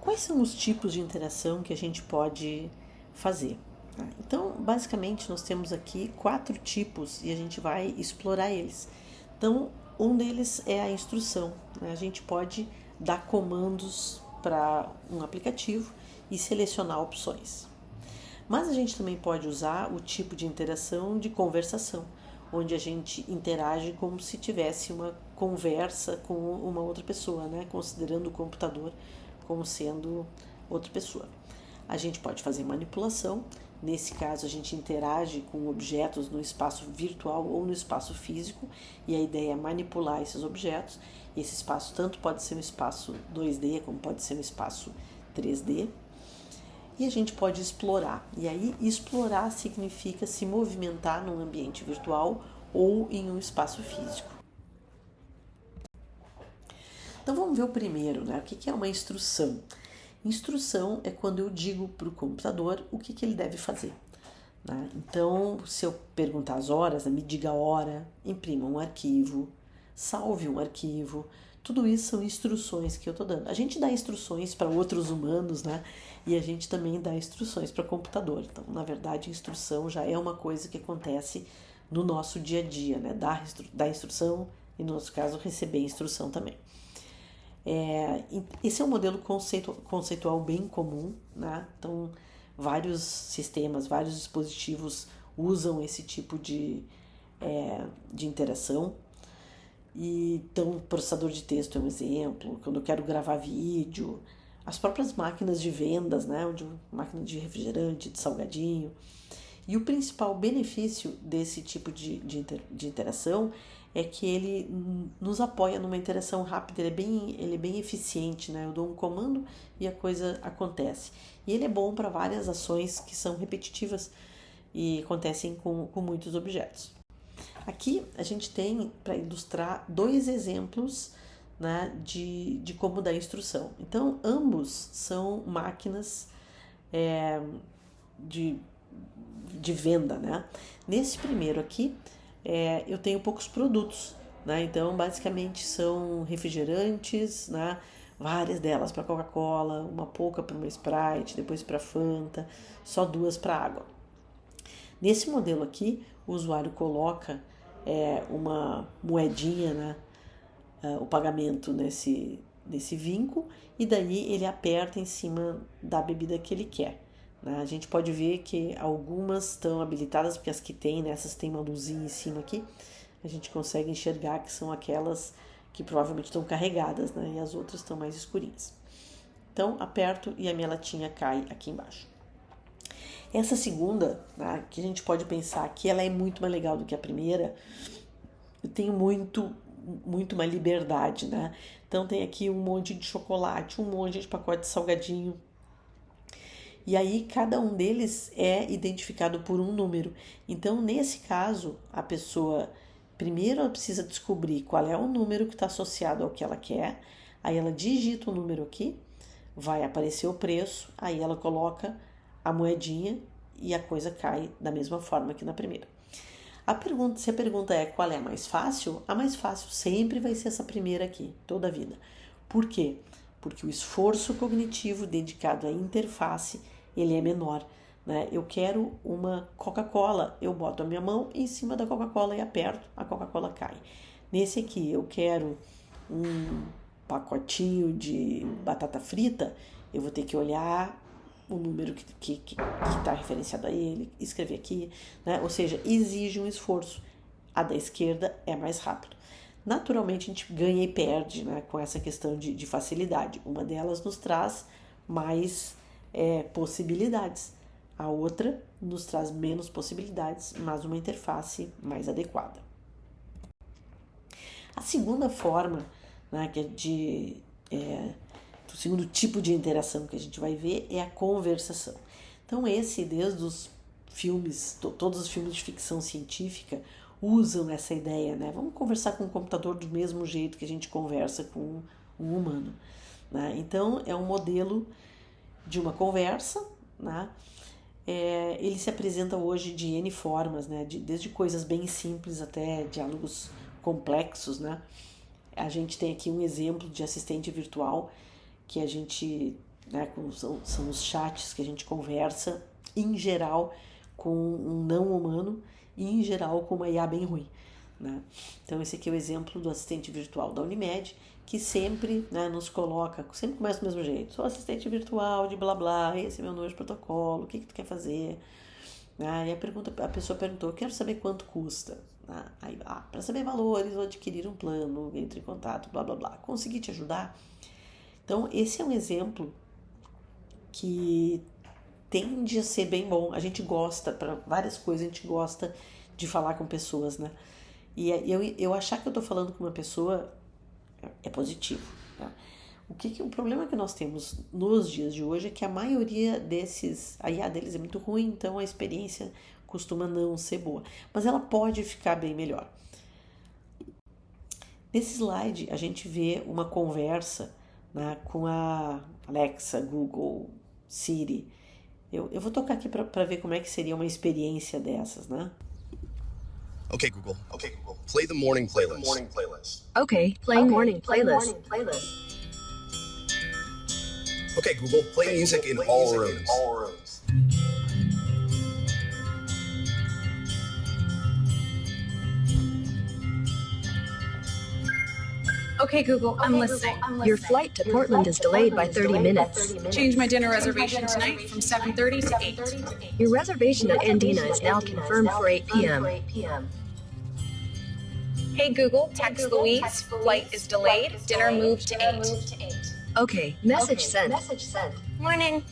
Quais são os tipos de interação que a gente pode fazer? Então, basicamente, nós temos aqui 4 tipos e a gente vai explorar eles. Então, um deles é a instrução. A gente pode dar comandos para um aplicativo e selecionar opções. Mas a gente também pode usar o tipo de interação de conversação, onde a gente interage como se tivesse uma conversa com uma outra pessoa, né? Considerando o computador como sendo outra pessoa. A gente pode fazer manipulação, nesse caso a gente interage com objetos no espaço virtual ou no espaço físico, e a ideia é manipular esses objetos. Esse espaço tanto pode ser um espaço 2D como pode ser um espaço 3D. E a gente pode explorar. E aí, explorar significa se movimentar num ambiente virtual ou em um espaço físico. Então, vamos ver o primeiro, né? O que é uma instrução? Instrução é quando eu digo para o computador o que ele deve fazer. Né? Então, se eu perguntar as horas, me diga a hora, imprima um arquivo, salve um arquivo. Tudo isso são instruções que eu estou dando. A gente dá instruções para outros humanos, né? E a gente também dá instruções para computador. Então, na verdade, instrução já é uma coisa que acontece no nosso dia a dia, né? Dar instrução e, no nosso caso, receber instrução também. Esse é um modelo conceitual bem comum, né? Então, vários sistemas, vários dispositivos usam esse tipo de interação. Então, processador de texto é um exemplo. Quando eu quero gravar vídeo, as próprias máquinas de vendas, né? Máquina de refrigerante, de salgadinho. E o principal benefício desse tipo de interação é que ele nos apoia numa interação rápida, ele é bem eficiente, né? Eu dou um comando e a coisa acontece. E ele é bom para várias ações que são repetitivas e acontecem com muitos objetos. Aqui a gente tem, para ilustrar, 2 exemplos, né, de como dar instrução. Então, ambos são máquinas de venda, né? Nesse primeiro aqui, eu tenho poucos produtos, né? Então, basicamente são refrigerantes, né? Várias delas para Coca-Cola, uma pouca para uma Sprite, depois para Fanta, só 2 para água. Nesse modelo aqui, o usuário coloca uma moedinha, né? O pagamento nesse vinco, e daí ele aperta em cima da bebida que ele quer. A gente pode ver que algumas estão habilitadas, porque as que tem, essas tem uma luzinha em cima aqui, a gente consegue enxergar que são aquelas que provavelmente estão carregadas, né? E as outras estão mais escurinhas. Então, aperto e a minha latinha cai aqui embaixo. Essa segunda, né, que a gente pode pensar que ela é muito mais legal do que a primeira, eu tenho muito mais liberdade, né? Então tem aqui um monte de chocolate, um monte de pacote de salgadinho. E aí cada um deles é identificado por um número. Então, nesse caso, a pessoa primeiro ela precisa descobrir qual é o número que está associado ao que ela quer. Aí ela digita o número aqui, vai aparecer o preço, aí ela coloca a moedinha e a coisa cai da mesma forma que na primeira. Se a pergunta é qual é a mais fácil sempre vai ser essa primeira aqui, toda a vida. Por quê? Porque o esforço cognitivo dedicado à interface, ele é menor, né? Eu quero uma Coca-Cola, eu boto a minha mão em cima da Coca-Cola e aperto, a Coca-Cola cai. Nesse aqui, eu quero um pacotinho de batata frita, eu vou ter que olhar o número que está referenciado a ele, escrever aqui, né? Ou seja, exige um esforço. A da esquerda é mais rápido. Naturalmente, a gente ganha e perde, né, com essa questão de facilidade. Uma delas nos traz mais possibilidades. A outra nos traz menos possibilidades, mas uma interface mais adequada. A segunda forma, né, que é o segundo tipo de interação que a gente vai ver é a conversação. Então desde os filmes, todos os filmes de ficção científica usam essa ideia, né? Vamos conversar com o computador do mesmo jeito que a gente conversa com um humano, né? Então, é um modelo de uma conversa, né? Ele se apresenta hoje de N formas, né? Desde coisas bem simples até diálogos complexos, né? A gente tem aqui um exemplo de assistente virtual que a gente né? São os chats que a gente conversa, em geral, com um não humano e, em geral, com uma IA bem ruim. Né? Então, esse aqui é o exemplo do assistente virtual da Unimed, que sempre, né, nos coloca, sempre começa do mesmo jeito. Sou assistente virtual de blá blá, esse é meu número de protocolo, o que tu quer fazer? Né? E a pessoa perguntou, quero saber quanto custa. Né? Aí, para saber valores ou adquirir um plano, entre em contato, blá blá blá. Consegui te ajudar? Então, esse é um exemplo que tende a ser bem bom. A gente gosta, para várias coisas, a gente gosta de falar com pessoas, né? E eu achar que eu tô falando com uma pessoa é positivo. Tá? O problema que nós temos nos dias de hoje é que a maioria a IA deles é muito ruim, então a experiência costuma não ser boa. Mas ela pode ficar bem melhor. Nesse slide, a gente vê uma conversa, né, com a Alexa, Google, Siri. Eu vou tocar aqui para ver como é que seria uma experiência dessas, né? Okay, Google. Play the morning playlist. Okay, playing morning playlist. Okay, Google, play music in all rooms. Okay, Google, I'm listening. Your flight to Portland is delayed by 30 minutes. Change my dinner reservation tonight from 7:30 to 8. Your reservation at Andina is now confirmed for 8 p.m. Hey Google, text Louise, flight is delayed, dinner moved to 8. Okay, message sent. Morning.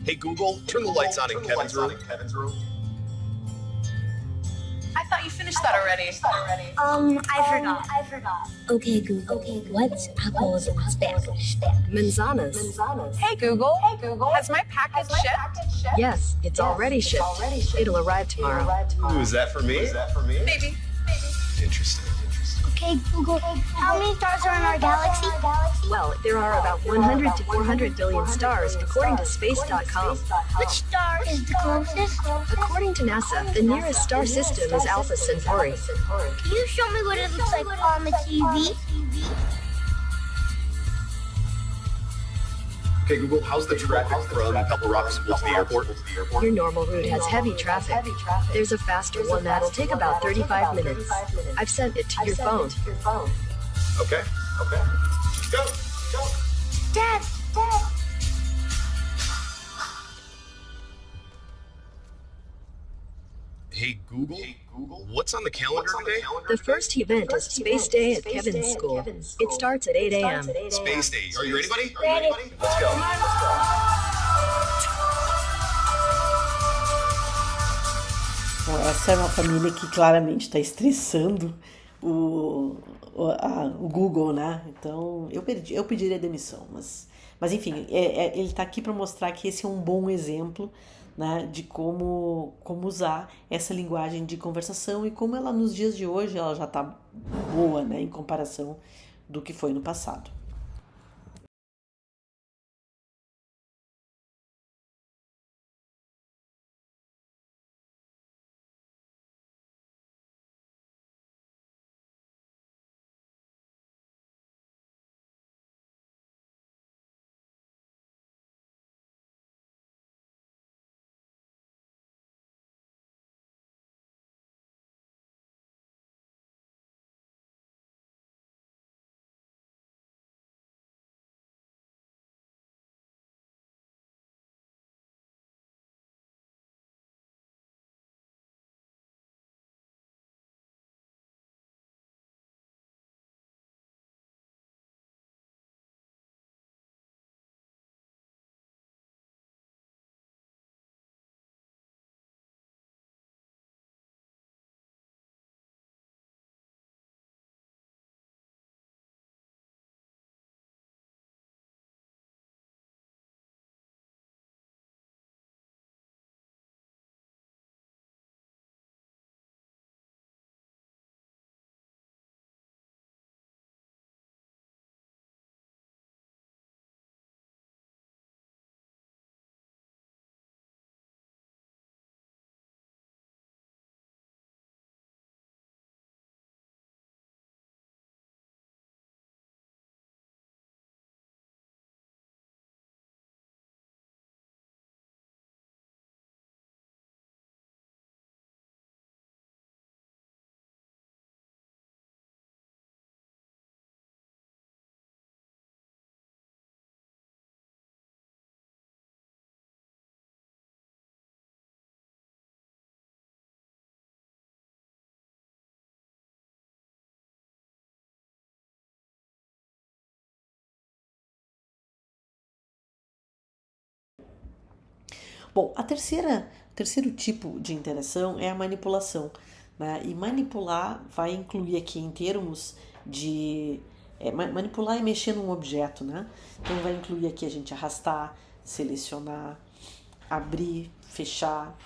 Hey Google, turn the lights on in Kevin's room. I thought you finished that already. I forgot. Okay, Google. What's apples in Spanish? Manzanas. Hey Google, has my package shipped? Yes, it's already shipped. It'll arrive tomorrow. Ooh, is that for me? Maybe. Interesting. Okay, Google. How many stars are in our galaxy? Well, there are about 100 to 400 billion stars, according to space.com. Which star is the closest? According to NASA, the nearest star system is Alpha Centauri. Can you show me what it looks like on the TV? Okay, Google, how's the traffic from Pebble Rockville to the airport? Your normal route has heavy traffic. There's a faster one that'll take about 35 minutes. I've sent it to your phone. Okay. Go. Dad. Hey Google, what's on the calendar today? The first event is Space Day at Kevin's school. It starts at 8 a.m. Space Day. Are you ready, buddy? Ready. Let's go. Bom, essa é uma família que claramente está estressando o Google, né? Então eu pediria demissão, mas enfim, ele está aqui para mostrar que esse é um bom exemplo, né, de como usar essa linguagem de conversação e como ela nos dias de hoje ela já está boa, né, em comparação do que foi no passado. Bom, o terceiro tipo de interação é a manipulação, né? E manipular vai incluir aqui em termos de... manipular é mexer num objeto, né? Então vai incluir aqui a gente arrastar, selecionar, abrir, fechar,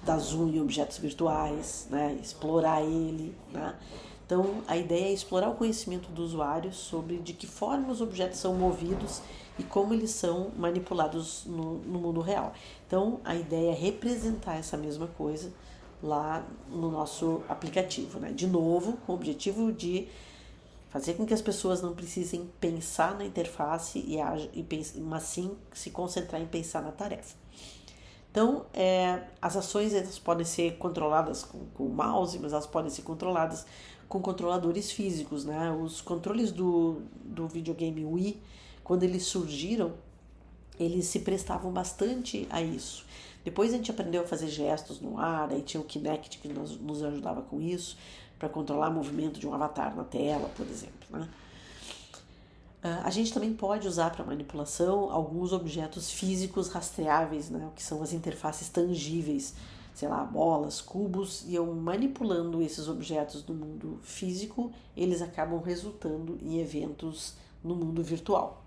dar zoom em objetos virtuais, né? Explorar ele, né? Então a ideia é explorar o conhecimento do usuário sobre de que forma os objetos são movidos e como eles são manipulados no mundo real. Então a ideia é representar essa mesma coisa lá no nosso aplicativo, né? De novo, com o objetivo de fazer com que as pessoas não precisem pensar na interface mas sim se concentrar em pensar na tarefa. Então, as ações elas podem ser controladas com o mouse, mas elas podem ser controladas com controladores físicos, né? Os controles do videogame Wii, quando eles surgiram, eles se prestavam bastante a isso. Depois a gente aprendeu a fazer gestos no ar, aí tinha o Kinect que nos ajudava com isso, para controlar o movimento de um avatar na tela, por exemplo, né? A gente também pode usar para manipulação alguns objetos físicos rastreáveis, né? Que são as interfaces tangíveis, sei lá, bolas, cubos, e eu manipulando esses objetos no mundo físico, eles acabam resultando em eventos no mundo virtual.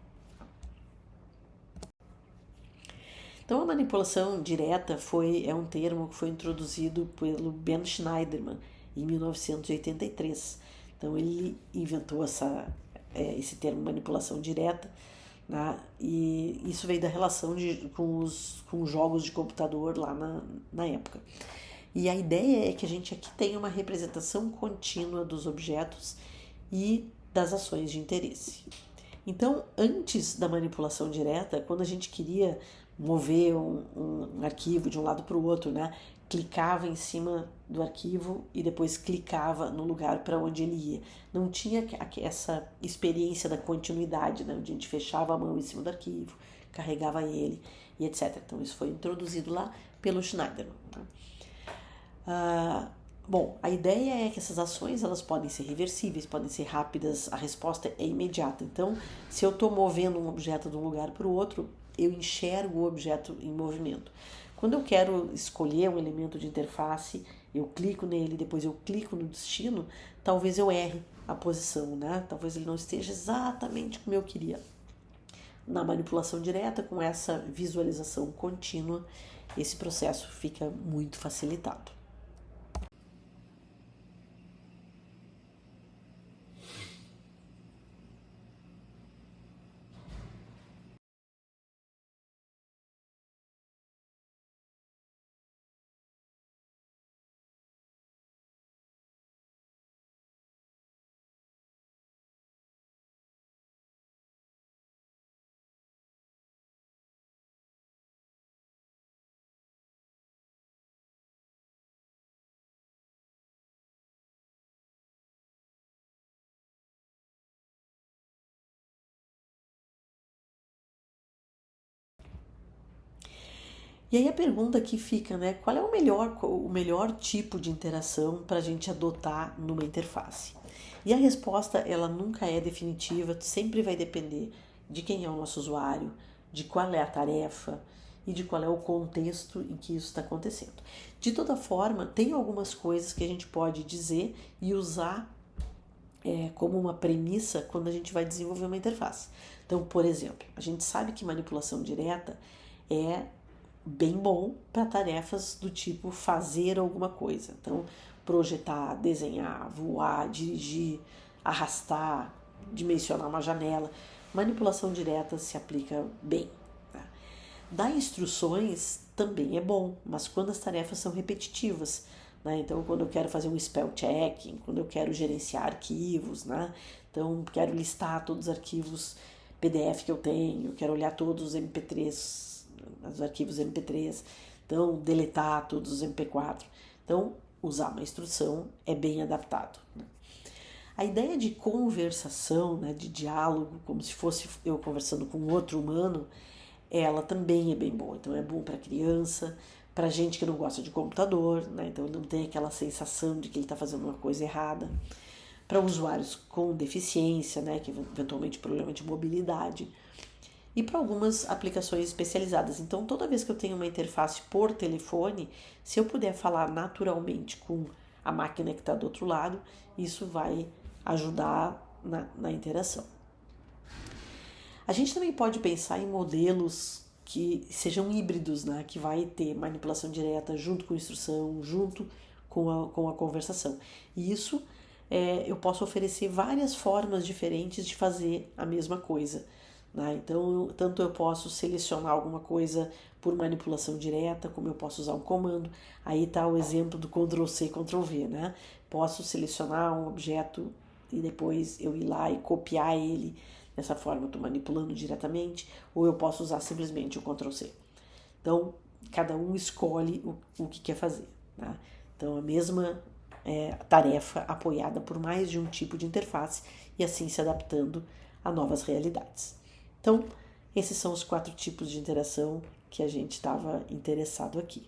Então a manipulação direta é um termo que foi introduzido pelo Ben Schneiderman em 1983. Então ele inventou esse termo manipulação direta, né? E isso veio da relação com os jogos de computador lá na época. E a ideia é que a gente aqui tenha uma representação contínua dos objetos e das ações de interesse. Então, antes da manipulação direta, quando a gente queria mover um arquivo de um lado para o outro, né? Clicava em cima do arquivo e depois clicava no lugar para onde ele ia. Não tinha essa experiência da continuidade, né? Onde a gente fechava a mão em cima do arquivo, carregava ele e etc. Então isso foi introduzido lá pelo Schneiderman, né? Bom, a ideia é que essas ações elas podem ser reversíveis, podem ser rápidas, a resposta é imediata. Então, se eu estou movendo um objeto de um lugar para o outro, eu enxergo o objeto em movimento. Quando eu quero escolher um elemento de interface, eu clico nele, depois eu clico no destino, talvez eu erre a posição, né? Talvez ele não esteja exatamente como eu queria. Na manipulação direta, com essa visualização contínua, esse processo fica muito facilitado. E aí a pergunta que fica, né? Qual é o melhor tipo de interação para a gente adotar numa interface? E a resposta, ela nunca é definitiva, sempre vai depender de quem é o nosso usuário, de qual é a tarefa e de qual é o contexto em que isso está acontecendo. De toda forma, tem algumas coisas que a gente pode dizer e usar como uma premissa quando a gente vai desenvolver uma interface. Então, por exemplo, a gente sabe que manipulação direta é bem bom para tarefas do tipo fazer alguma coisa. Então, projetar, desenhar, voar, dirigir, arrastar, dimensionar uma janela. Manipulação direta se aplica bem. Tá? Dar instruções também é bom, mas quando as tarefas são repetitivas, né? Então, quando eu quero fazer um spell checking, quando eu quero gerenciar arquivos, né? Então, quero listar todos os arquivos PDF que eu tenho, quero olhar todos os MP3, os arquivos MP3, então deletar todos os MP4. Então, usar uma instrução é bem adaptado, né? A ideia de conversação, né, de diálogo, como se fosse eu conversando com outro humano, ela também é bem boa. Então, é bom para criança, para gente que não gosta de computador, né? Então não tem aquela sensação de que ele está fazendo uma coisa errada. Para usuários com deficiência, né? Que eventualmente problema de mobilidade. e para algumas aplicações especializadas. Então, toda vez que eu tenho uma interface por telefone, se eu puder falar naturalmente com a máquina que está do outro lado, isso vai ajudar na interação. A gente também pode pensar em modelos que sejam híbridos, né? Que vai ter manipulação direta junto com instrução, junto com a conversação. E isso eu posso oferecer várias formas diferentes de fazer a mesma coisa. Né? Então, tanto eu posso selecionar alguma coisa por manipulação direta, como eu posso usar um comando. Aí está o exemplo do Ctrl+C, Ctrl+V. Né? Posso selecionar um objeto e depois eu ir lá e copiar ele. Dessa forma eu estou manipulando diretamente, ou eu posso usar simplesmente o Ctrl+C. Então, cada um escolhe o que quer fazer. Tá? Então, a mesma tarefa apoiada por mais de um tipo de interface e assim se adaptando a novas realidades. Então, esses são os 4 tipos de interação que a gente estava interessado aqui.